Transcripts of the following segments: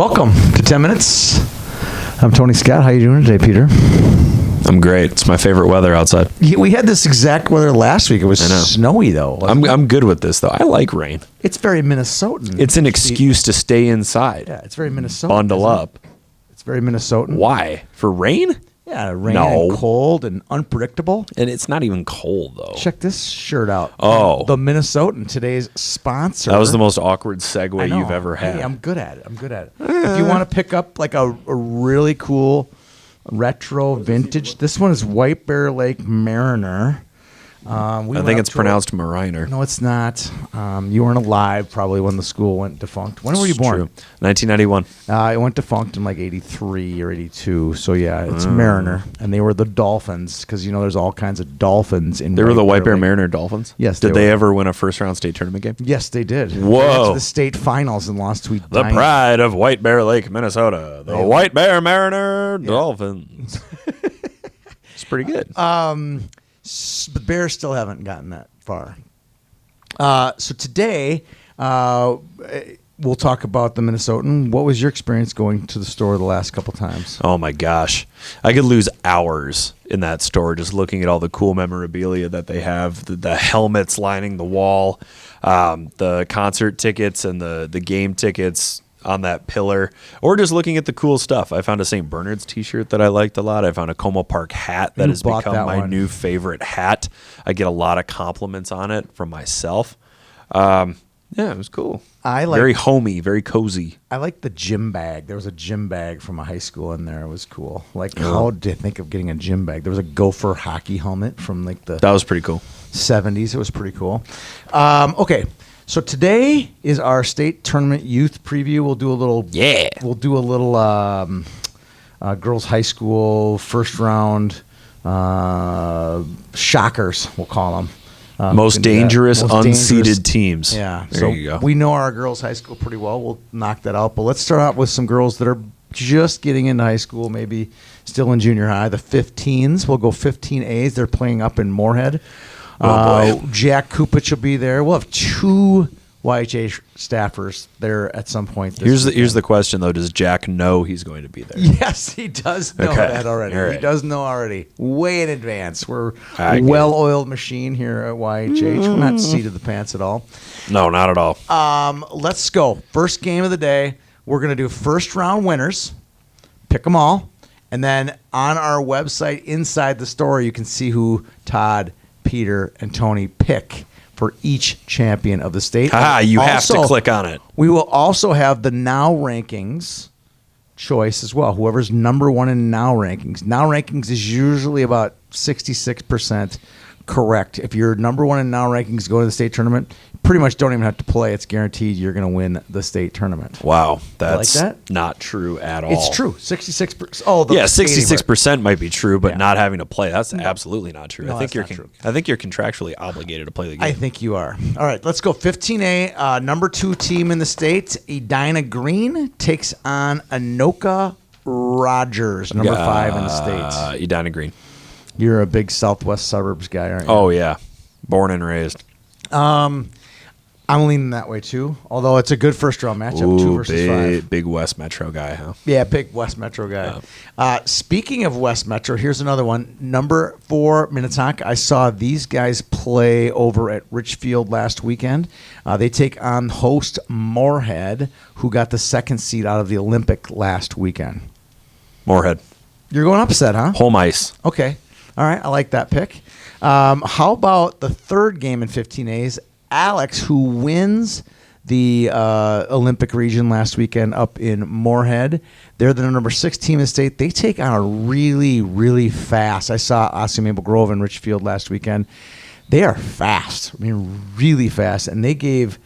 Welcome to 10 Minutes. I'm Tony Scott. How you doing today, Peter? I'm great. It's my favorite weather outside. Yeah, we had this exact weather last week. It was snowy, though. I'm good with this, though. I like rain. It's very Minnesotan. It's an excuse to stay inside. Yeah, it's very Minnesotan. Bundle up. It's very Minnesotan. Why? For rain? Yeah, rain and cold and unpredictable. And it's not even cold, though. Check this shirt out. Oh. The Minnesotan, today's sponsor. That was the most awkward segue you've ever had. Hey, I'm good at it. If you want to pick up like a really cool retro vintage, this one is White Bear Lake Mariner. I think it's pronounced Mariner. No, it's not. You weren't alive probably when the school went defunct. When were you born? True. 1991. It went defunct in like 83 or 82. So, yeah, it's Mariner. And they were the Dolphins because, there's all kinds of dolphins in They were the White Bear Mariner Dolphins? Yes. Did they ever win a first-round state tournament game? Yes, they did. Whoa. They got to the state finals and lost to The pride of White Bear Lake, Minnesota. The White Bear Mariner Dolphins. It's pretty good. The Bears still haven't gotten that far. So today, we'll talk about the Minnesotan. What was your experience going to the store the last couple times? Oh, my gosh. I could lose hours in that store just looking at all the cool memorabilia that they have, the helmets lining the wall, the concert tickets and the game tickets on that pillar, or just looking at the cool stuff. I found a St. Bernard's t-shirt that I liked a lot. I found a Como Park hat that has become my new favorite hat. I get a lot of compliments on it from myself. Yeah, it was cool. Very homey, very cozy. I like the gym bag. There was a gym bag from a high school in there. It was cool. How did you think of getting a gym bag? There was a Gopher hockey helmet from that was pretty cool. 70s. It was pretty cool. Okay. So today is our state tournament youth preview. We'll do a little girls high school first round shockers. We'll call them most dangerous unseeded teams. Yeah, there you go. We know our girls high school pretty well. We'll knock that out. But let's start out with some girls that are just getting into high school, maybe still in junior high. The 15s. We'll go 15As. They're playing up in Moorhead. Oh, boy. Jack Kupich will be there. We'll have two YHA staffers there at some point. Here's the question, though. Does Jack know he's going to be there? Yes, he does know that already. Right. He does know already. Way in advance. We're a well-oiled machine here at YHH. We're not seat of the pants at all. No, not at all. Let's go. First game of the day. We're going to do first-round winners. Pick them all. And then on our website, inside the store, you can see who Todd, Peter, and Tony pick for each champion of the state. You have to click on it. We will also have the Now Rankings choice as well. Whoever's number one in Now Rankings. Now Rankings is usually about 66% correct. If you're number one in Now Rankings, go to the state tournament, pretty much don't even have to play. It's guaranteed you're going to win the state tournament. Wow. That's like that? Not true at all. It's true. 66%. 66% might be true, but not having to play. That's absolutely not true. No, I think you're contractually obligated to play the game. I think you are. All right, let's go. 15A, number 2 team in the state, Edina Green takes on Anoka Rogers, number 5 in the state. Edina Green. You're a big Southwest suburbs guy, aren't you? Oh, yeah. Born and raised. I'm leaning that way, too. Although it's a good first-round matchup, 2 versus 5. Big West Metro guy, huh? Yeah, big West Metro guy. Speaking of West Metro, here's another one. Number 4, Minnetonka. I saw these guys play over at Richfield last weekend. They take on host Moorhead, who got the 2nd seed out of the Olympic last weekend. Moorhead. You're going upset, huh? Home ice. Okay. All right, I like that pick. How about the 3rd game in 15As? Alex, who wins the Olympic region last weekend up in Moorhead. They're the number 6 team in the state. They take on a really, really fast. I saw Osseo Maple Grove and Richfield last weekend. They are fast. I mean, really fast. And they gave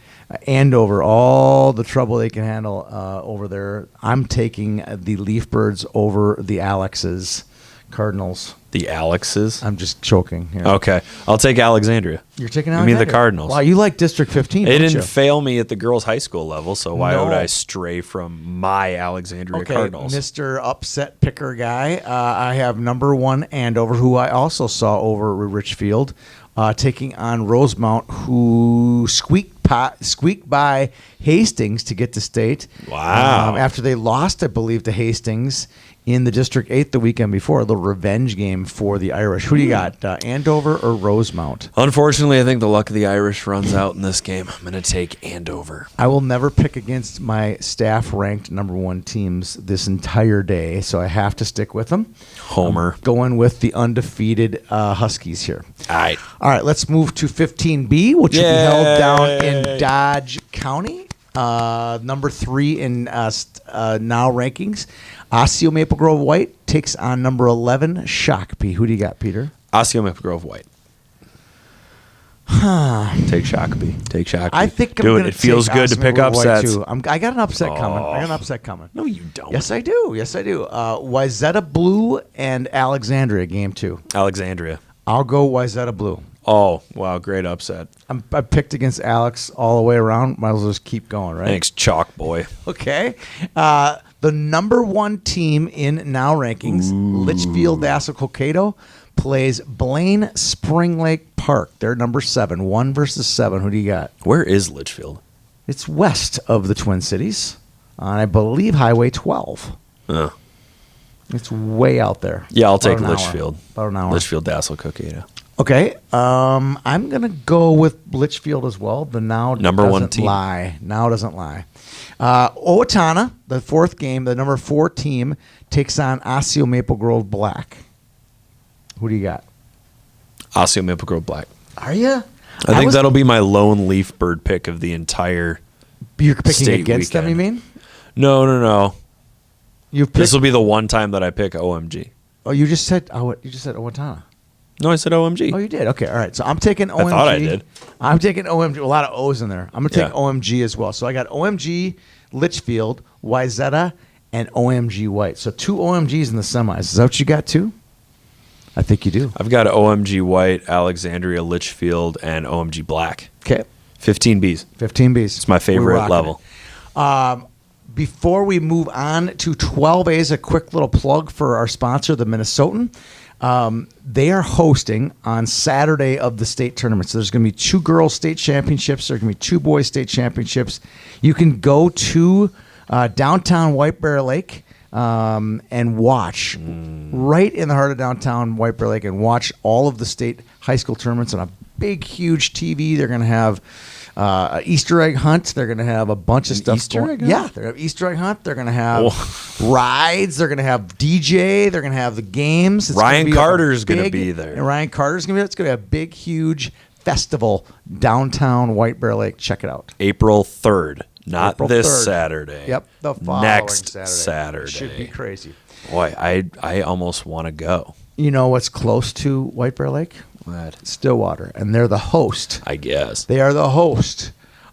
Andover all the trouble they can handle over there. I'm taking the Leafbirds over the Alexes. Cardinals. The Alexes? I'm just choking here. Okay. I'll take Alexandria. You're taking You Alexandria? mean the Cardinals. Wow, you like District 15, They don't didn't you? fail me at the girls' high school level, so why No. would I stray from my Alexandria Cardinals? Mr. Upset Picker guy. I have number 1 Andover, who I also saw over at Richfield, taking on Rosemount, who squeaked squeaked by Hastings to get to state. Wow. After they lost, I believe, to Hastings in the District 8 the weekend before, a little revenge game for the Irish. Who do you got, Andover or Rosemount? Unfortunately, I think the luck of the Irish runs out in this game. I'm going to take Andover. I will never pick against my staff-ranked number one teams this entire day, so I have to stick with them. Homer. I'm going with the undefeated Huskies here. All right. All right, let's move to 15B, which will be held down in Dodge County. Number 3 in now rankings. Osseo Maple Grove White takes on number 11 Shakopee. Who do you got, Peter? Osseo Maple Grove White. Take Shakopee. Take Shakopee. I think I'm do it. gonna It feels take good to Osseo pick Maple Grove White, upsets. too. I got an upset coming. I got an upset coming. No, you don't. Yes, I do. Yes, I do. Wayzata Blue and Alexandria, game 2. Alexandria. I'll go Wayzata Blue. Oh, wow. Great upset. I picked against Alex all the way around. Might as well just keep going, right? Thanks, Chalk Boy. Okay. The number 1 team in now rankings, Litchfield Dassel-Cokato, plays Blaine Spring Lake Park. They're number 7. 1 versus 7. Who do you got? Where is Litchfield? It's west of the Twin Cities on, I believe, Highway 12. It's way out there. Yeah, I'll take About an hour. Litchfield. About an hour. Litchfield, Dassel, Cokato. Okay. I'm going to go with Litchfield as well. The now Number doesn't 1 team. lie. Now doesn't lie. Owatonna, the 4th game, the number 4 team, takes on Osseo Maple Grove Black. Who do you got? Osseo Maple Grove Black. Are you? I think that'll be my lone leaf bird pick of the entire You're picking state against them, you weekend. mean? No. You This will be the one time that I pick OMG. Oh, you just said Owatonna. No, I said OMG. Oh, you did. Okay, all right. So I'm taking OMG. I thought I did. I'm taking OMG. A lot of O's in there. I'm going to take Yeah. OMG as well. So I got OMG, Litchfield, Wayzata, and OMG White. So 2 OMGs in the semis. Is that what you got too? I think you do. I've got OMG White, Alexandria, Litchfield, and OMG Black. Okay. 15 Bs. 15 Bs. It's my favorite level. Before we move on to 12As, a quick little plug for our sponsor, the Minnesotan. They are hosting on Saturday of the state tournament. So there's going to be 2 girls state championships. There's going to be 2 boys state championships. You can go to downtown White Bear Lake and watch right in the heart of downtown White Bear Lake and watch all of the state high school tournaments on a big, huge TV. They're going to have an Easter egg hunt. They're going to have a bunch of stuff. Easter egg hunt? Yeah, they're going to have Easter egg hunt. They're going to have rides. They're going to have DJ. They're going to have the games. It's Ryan gonna be Carter's big- gonna be there. And Ryan Carter's going to be there. It's going to be a big, huge festival downtown White Bear Lake. Check it out. April 3rd. Not April this 3rd. Saturday. Yep, the following Next Saturday. Saturday. Should be crazy. Boy, I almost want to go. You know what's close to White Bear Lake? What? Stillwater, and they're the host. I guess. They are the host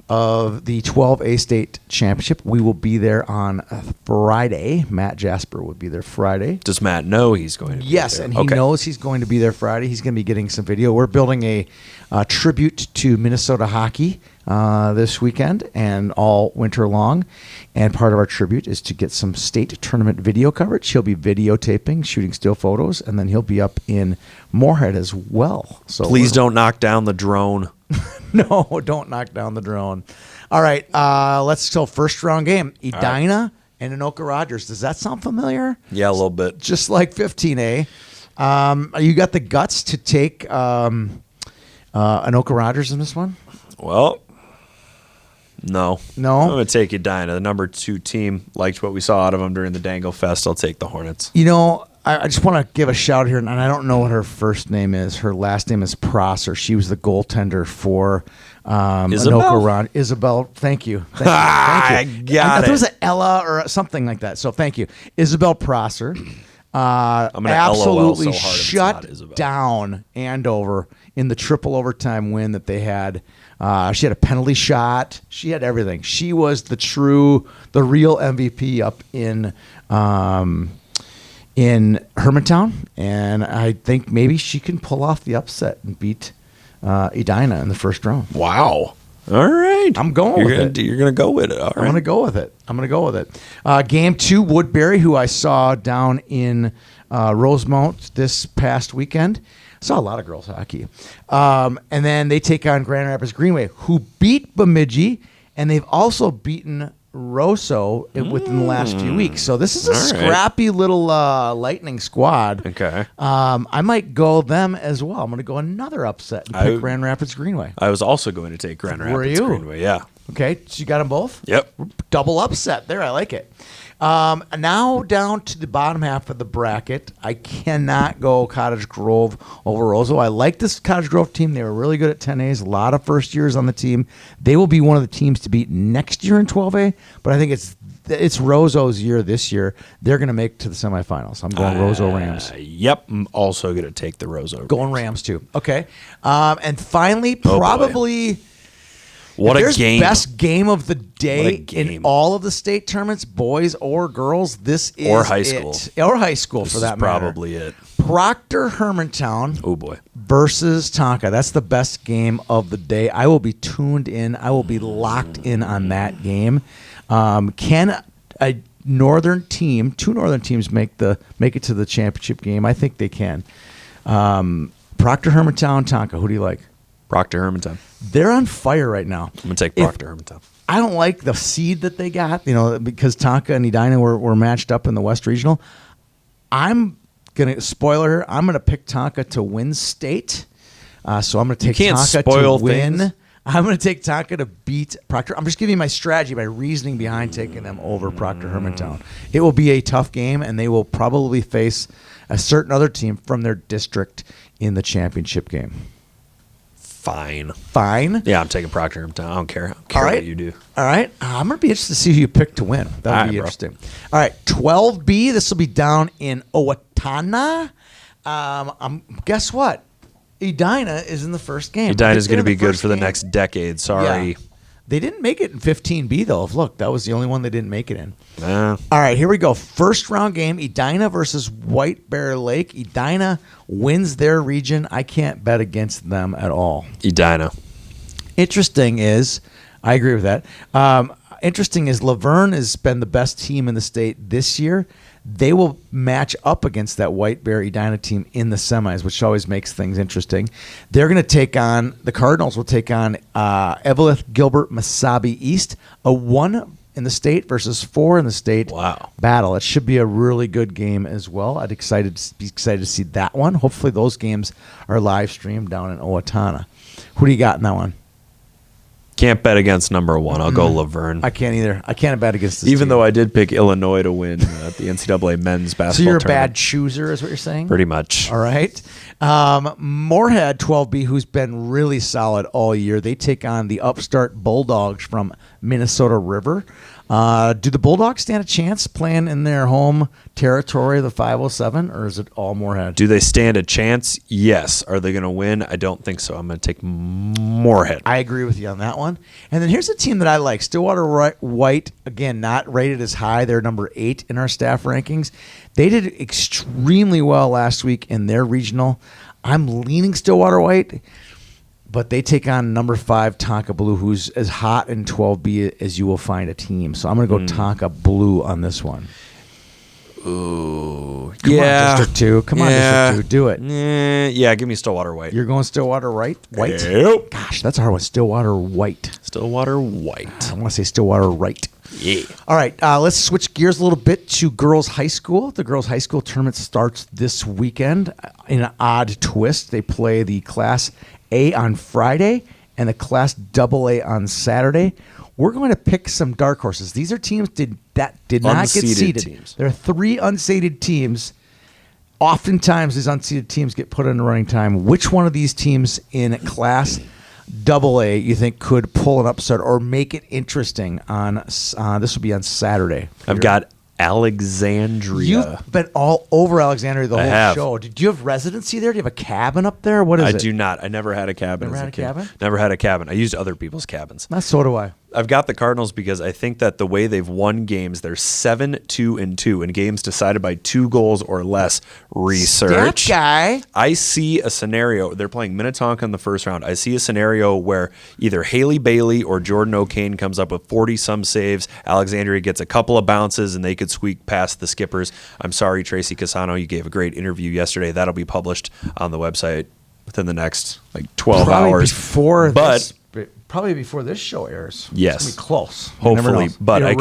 of the 12A State Championship. We will be there on Friday. Matt Jasper would be there Friday. Does Matt know he's going to be Yes, there? and he knows he's going to be there Friday. He's going to be getting some video. We're building a tribute to Minnesota hockey this weekend and all winter long. And part of our tribute is to get some state tournament video coverage. He'll be videotaping, shooting still photos, and then he'll be up in Moorhead as well. So Please don't knock down the drone. No, don't knock down the drone. All right, let's go first round game. Edina and Anoka Rogers. Does that sound familiar? Yeah, a little bit. Just like 15A. You got the guts to take Anoka Rogers in this one? Well, no. No? I'm going to take Edina. The number 2 team. Liked what we saw out of them during the Dangle Fest. I'll take the Hornets. You know, I just want to give a shout here, and I don't know what her first name is. Her last name is Prosser. She was the goaltender for Isabel? Anoka Rogers. Isabel, thank you. Thank you. I got thought it. it was an Ella or something like that, so thank you. Isabel Prosser. I'm gonna Absolutely LOL so hard if it's not shut Isabel. down Andover in the triple overtime win that they had. She had a penalty shot. She had everything. She was the real MVP up in Hermantown, and I think maybe she can pull off the upset and beat Edina in the first round. Wow. All right. I'm going with it. You're going to go with it. All right. I'm going to go with it. Game 2, Woodbury, who I saw down in Rosemount this past weekend. Saw a lot of girls hockey. And then they take on Grand Rapids Greenway, who beat Bemidji, and they've also beaten Rosso within the last few weeks. So this is a All right. scrappy little Lightning squad. Okay. I might go them as well. I'm going to go another upset and pick I- Grand Rapids Greenway. I was also going to take Grand Were Rapids you? Greenway. Yeah. Okay, so you got them both? Yep. Double upset there. I like it. Now down to the bottom half of the bracket. I cannot go Cottage Grove over Roseau. I like this Cottage Grove team. They were really good at 10As. A lot of first years on the team. They will be one of the teams to beat next year in 12A. But I think it's Roseau's year this year. They're going to make it to the semifinals. I'm going Roseau Rams. Yep. I'm also going to take the Roseau. Going Rams too. Okay. And finally, Oh, boy. probably. What If a there's game. best game of the day What a game. in all of the state tournaments, boys or girls. This is Or high school. it. Or high school This for is that matter. probably it. Proctor Hermantown Oh, boy. versus Tonka. That's the best game of the day. I will be tuned in. I will be locked in on that game. Can a northern team, two northern teams, make it to the championship game? I think they can. Proctor Hermantown, Tonka. Who do you like? Proctor Hermantown. They're on fire right now. I'm going to take If- Proctor Hermantown. I don't like the seed that they got, because Tonka and Edina were matched up in the West Regional. I'm going to, spoiler her, I'm going to pick Tonka to win state. So I'm going to take can't Tonka spoil to win. things. I'm going to take Tonka to beat Proctor. I'm just giving you my strategy, my reasoning behind taking them over Proctor Hermantown. It will be a tough game, and they will probably face a certain other team from their district in the championship game. Fine. Fine. Yeah, I'm taking Proctor Hermantown. I don't care. I don't care All right. what you do. All right. I'm going to be interested to see who you pick to win. That'll All be right, bro. interesting. All right. 12B. This will be down in Owatonna. Guess what? Edina is in the first game. Edina's going to They're be in the good first for the game. next decade. Sorry. Yeah. They didn't make it in 15B, though. Look, that was the only one they didn't make it in. Nah. All right, here we go. First round game, Edina versus White Bear Lake. Edina wins their region. I can't bet against them at all. Edina. Interesting is, I agree with that. Interesting is Laverne has been the best team in the state this year. They will match up against that White Bear Edina team in the semis, which always makes things interesting. They're going to take on, the Cardinals will take on Evelyn Gilbert Masabi East, a 1 in the state versus 4 in the state Wow. battle. It should be a really good game as well. Be excited to see that one. Hopefully those games are live streamed down in Owatonna. Who do you got in that one? Can't bet against number one. I'll go Laverne. I can't either. I can't bet against this Even team. though I did pick Illinois to win at the NCAA men's basketball So you're a tournament. bad chooser, is what you're saying? Pretty much. All right. Moorhead 12B, who's been really solid all year, they take on the upstart Bulldogs from Minnesota River. Do the Bulldogs stand a chance playing in their home territory, the 507, or is it all Moorhead? Do they stand a chance? Yes. Are they going to win? I don't think so. I'm going to take Moorhead. I agree with you on that one. And then here's a team that I like. Stillwater White, again, not rated as high. They're number 8 in our staff rankings. They did extremely well last week in their regional. I'm leaning Stillwater White, but they take on number 5 Tonka Blue, who's as hot in 12B as you will find a team. So I'm going to go Tonka Blue on this one. Ooh. Come on, District 2. Come on, District 2. Do it. Yeah, give me Stillwater White. You're going Stillwater White? Yep. Gosh, that's a hard one. Stillwater White. Stillwater White. I want to say Stillwater Right. Yeah. All right, let's switch gears a little bit to girls' high school. The girls' high school tournament starts this weekend in an odd twist. They play the Class A on Friday and the Class AA on Saturday. We're going to pick some dark horses. These are teams that did not get Unseeded seeded. teams. There are 3 unseeded teams. Oftentimes, these unseeded teams get put in the running time. Which one of these teams in Class AA you think could pull an upset or make it interesting on this will be on Saturday? I've got Alexandria. You've been all over Alexandria the I whole have. show. Did you have residency there? Do you have a cabin up there? What is I it? do not. I never had a cabin. Never as had a kid. cabin? Never had a cabin. I used other people's cabins. So do I. I've got the Cardinals because I think that the way they've won games, they're 7-2-2 in games decided by 2 goals or less. Research. That guy. I see a scenario. They're playing Minnetonka in the first round. I see a scenario where either Haley Bailey or Jordan O'Kane comes up with 40-some saves. Alexandria gets a couple of bounces, and they could squeak past the Skippers. I'm sorry, Tracy Casano. You gave a great interview yesterday. That'll be published on the website within the next 12 hours. Probably before this show airs. Yes. It's going to be close. Hopefully. But I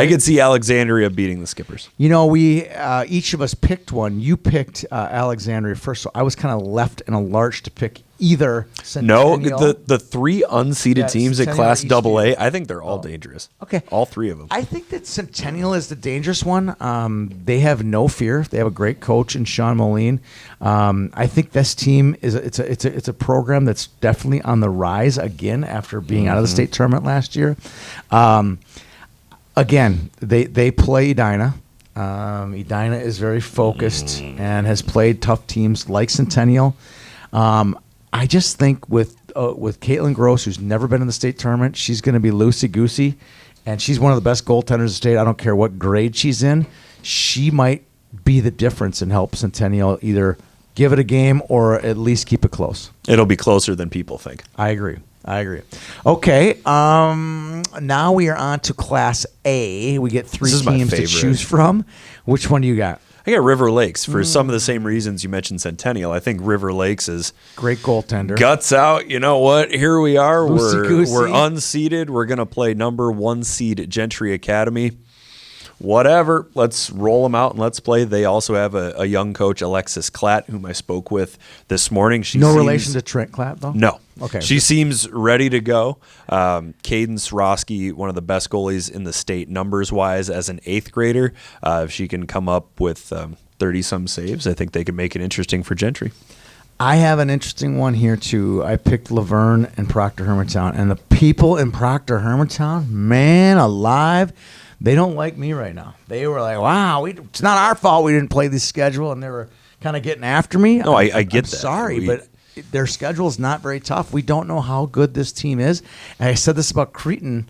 could see Alexandria beating the Skippers. We each of us picked one. You picked Alexandria first, so I was kind of left in a lurch to pick either Centennial. No, the 3 unseeded teams at Class Centennial, AA, I think they're all dangerous. Okay. All 3 of them. I think that Centennial is the dangerous one. They have no fear. They have a great coach in Sean Moline. I think this team it's a program that's definitely on the rise again after being out of the state tournament last year. Again, they play Edina. Edina is very focused and has played tough teams like Centennial. I just think with Caitlin Gross, who's never been in the state tournament, she's going to be loosey-goosey, and she's one of the best goaltenders in the state. I don't care what grade she's in. She might be the difference and help Centennial either give it a game or at least keep it close. It'll be closer than people think. I agree. Okay, now we are on to Class A. We get 3 teams to choose from. Which one do you got? I got River Lakes for some of the same reasons you mentioned Centennial. I think River Lakes is great goaltender. Guts out. You know what? Here we are. Loosey-goosey. We're unseeded. We're going to play number 1 seed Gentry Academy. Whatever. Let's roll them out and let's play. They also have a young coach, Alexis Klatt, whom I spoke with this morning. No relation to Trent Klatt, though? No. Okay. She seems ready to go. Cadence Roski, one of the best goalies in the state numbers-wise as an 8th grader. If she can come up with 30-some saves, I think they could make it interesting for Gentry. I have an interesting one here, too. I picked Laverne and Proctor Hermantown. And the people in Proctor Hermantown, man alive, they don't like me right now. They were like, wow, it's not our fault we didn't play this schedule, and they were kind of getting after me. No, I get I'm that. Sorry, but their schedule is not very tough. We don't know how good this team is. And I said this about Cretan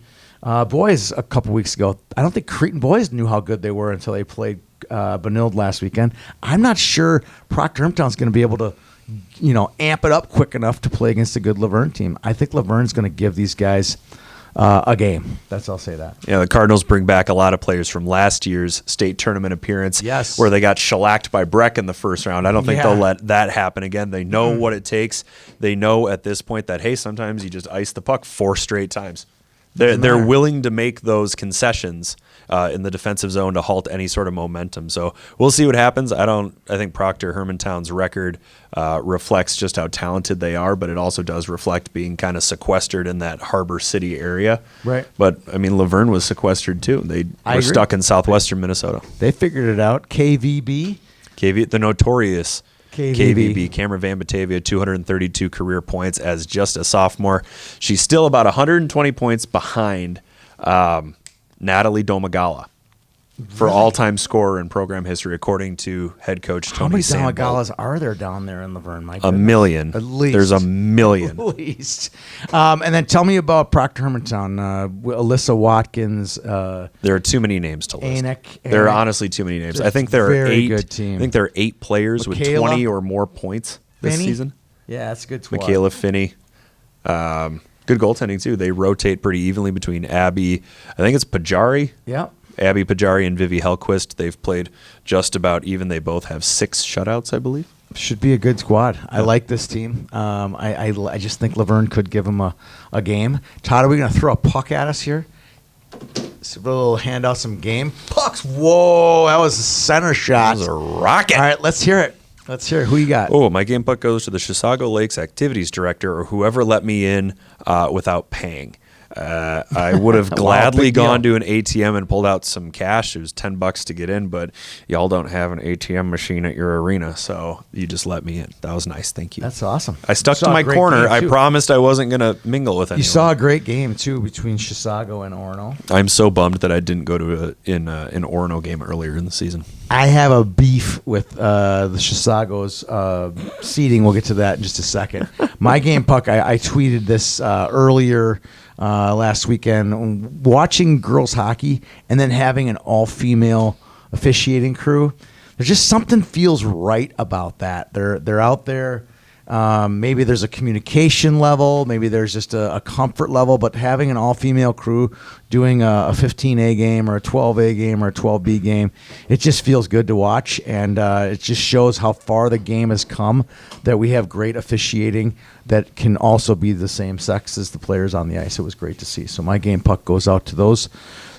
boys a couple weeks ago. I don't think Cretan boys knew how good they were until they played Benilde last weekend. I'm not sure Proctor Hermantown is going to be able to amp it up quick enough to play against a good Laverne team. I think Laverne's going to give these guys a game. I'll say that. Yeah, the Cardinals bring back a lot of players from last year's state tournament appearance, yes, where they got shellacked by Breck in the first round. I don't think they'll let that happen again. They know what it takes. They know at this point that, hey, sometimes you just ice the puck 4 straight times. They're willing to make those concessions in the defensive zone to halt any sort of momentum. So we'll see what happens. I think Proctor Hermantown's record reflects just how talented they are, but it also does reflect being kind of sequestered in that Harbor City area. Right. But I mean, Laverne was sequestered too. They were stuck in southwestern Minnesota. They figured it out. KVB, the notorious KVB. Cameron Van Batavia, 232 career points as just a sophomore. She's still about 120 points behind Natalie Domagala for all-time scorer in program history, according to head coach Tony Sandberg. How many Domagalas are there down there in Laverne? A million. At least. There's a million. At least. And then tell me about Proctor Hermantown. Alyssa Watkins. There are too many names to list. Anik. There are honestly too many names. I think there are 8. Good team. I think there are 8 players with 20 or more points this season. Yeah, that's a good squad. Michaela Finney. Good goaltending, too. They rotate pretty evenly between Abby. I think it's Pajari. Yeah. Abby Pajari and Vivi Hellquist. They've played just about even. They both have 6 shutouts, I believe. Should be a good squad. I like this team. I just think Laverne could give them a game. Todd, are we going to throw a puck at us here? So we'll hand out some game pucks. Whoa, that was a center shot. That was a rocket. All right, let's hear it. Who you got? Oh, my game puck goes to the Chisago Lakes Activities Director or whoever let me in without paying. I would have gladly gone to an ATM and pulled out some cash. It was $10 to get in, but y'all don't have an ATM machine at your arena, so you just let me in. That was nice. Thank you. That's awesome. I stuck to my corner. I promised I wasn't going to mingle with anyone. You saw a great game, too, between Chisago and Orono. I'm so bummed that I didn't go to an Orono game earlier in the season. I have a beef with the Chisago's seating. We'll get to that in just a second. My game puck, I tweeted this earlier last weekend, watching girls hockey and then having an all-female officiating crew. There's just something feels right about that. They're out there. Maybe there's a communication level, maybe there's just a comfort level, but having an all-female crew doing a 15A game or a 12A game or a 12B game, it just feels good to watch, and it just shows how far the game has come, that we have great officiating that can also be the same sex as the players on the ice. It was great to see. So my game puck goes out to those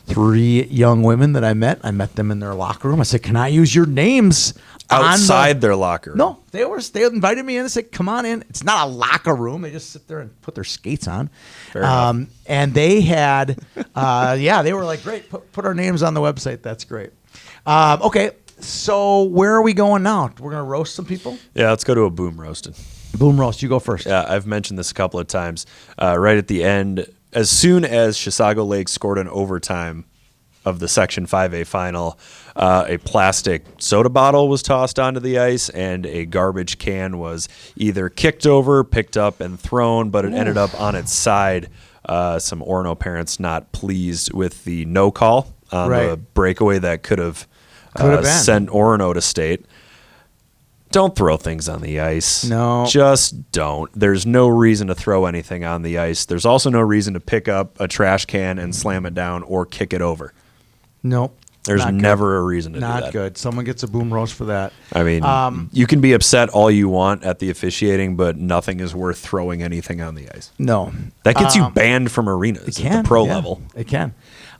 3 young women that I met. I met them in their locker room. I said, "Can I use your names?" Outside their locker room. No, they invited me in and said, "Come on in." It's not a locker room. They just sit there and put their skates on. Fair enough. And they had, they were like, "Great, put our names on the website." That's great. Okay, so where are we going now? We're gonna roast some people. Yeah, let's go to a boom roasted. Boom roast. You go first. Yeah, I've mentioned this a couple of times. Right at the end, as soon as Chisago Lake scored an overtime of the Section 5A final, a plastic soda bottle was tossed onto the ice, and a garbage can was either kicked over, picked up, and thrown, but it ended up on its side. Some Orono parents not pleased with the no call on the breakaway that could have sent Orono to state. Don't throw things on the ice. No. Just don't. There's no reason to throw anything on the ice. There's also no reason to pick up a trash can and slam it down or kick it over. Nope. There's never a reason to do that. Not good. Someone gets a boom roast for that. I mean, you can be upset all you want at the officiating, but nothing is worth throwing anything on the ice. No. That gets you banned from arenas at the pro level. It can.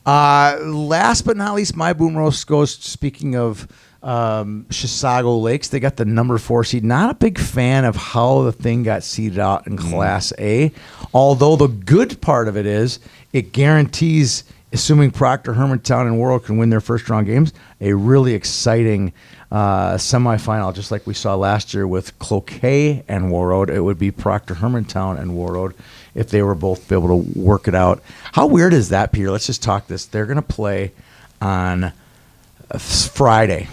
Last but not least, my boom roast goes, speaking of Chisago Lakes, they got the number 4 seed. Not a big fan of how the thing got seeded out in Class A, although the good part of it is it guarantees, assuming Proctor, Hermantown, and World can win their first round games, a really exciting semifinal, just like we saw last year with Cloquet and Warroad. It would be Proctor, Hermantown, and Warroad if they were both able to work it out. How weird is that, Peter? Let's just talk this. They're going to play on Friday.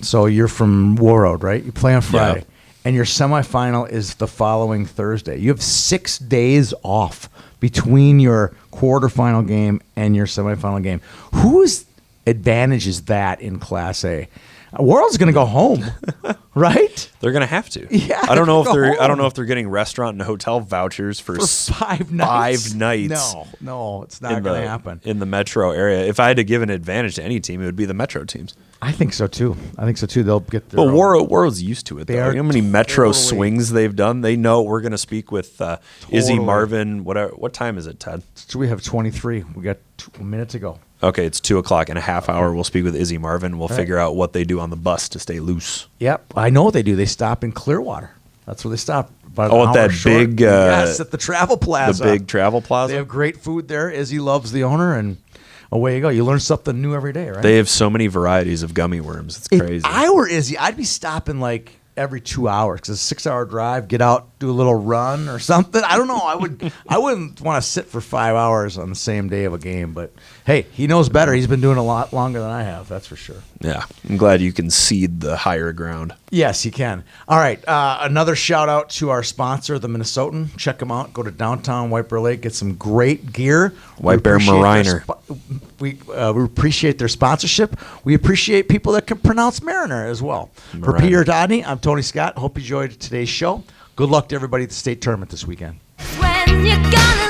So you're from Warroad, right? You play on Friday. Yeah. And your semifinal is the following Thursday. You have 6 days off between your quarterfinal game and your semifinal game. Whose advantage is that in Class A? World's going to go home, right? They're going to have to. Yeah, I don't know if they're getting restaurant and hotel vouchers for 5 nights. 5 nights. No, it's not going to happen in the metro area. If I had to give an advantage to any team, it would be the metro teams. I think so too. They'll get their. But World's used to it. Though. You know how many metro swings they've done? They know we're going to speak with Izzy Marvin. Whatever. What time is it, Ted? So we have 23. We got 2 minutes to go. Okay, it's 2:00 in a half hour. We'll speak with Izzy Marvin. We'll figure out what they do on the bus to stay loose. Yep, I know what they do. They stop in Clearwater. That's where they stop. At that big. Yes, at the Travel Plaza. The big Travel Plaza. They have great food there. Izzy loves the owner, and away you go. You learn something new every day, right? They have so many varieties of gummy worms. It's crazy. If I were Izzy, I'd be stopping like every 2 hours because it's a 6-hour drive. Get out, do a little run or something. I don't know. I wouldn't want to sit for 5 hours on the same day of a game. But hey, he knows better. He's been doing a lot longer than I have. That's for sure. Yeah, I'm glad you can cede the higher ground. Yes, you can. All right. Another shout out to our sponsor, the Minnesotan. Check them out. Go to downtown White Bear Lake. Get some great gear. White Bear Mariner. We appreciate their sponsorship. We appreciate people that can pronounce Mariner as well. Mariner. For Peter Dodney, I'm Tony Scott. Hope you enjoyed today's show. Good luck to everybody at the state tournament this weekend. When you're gonna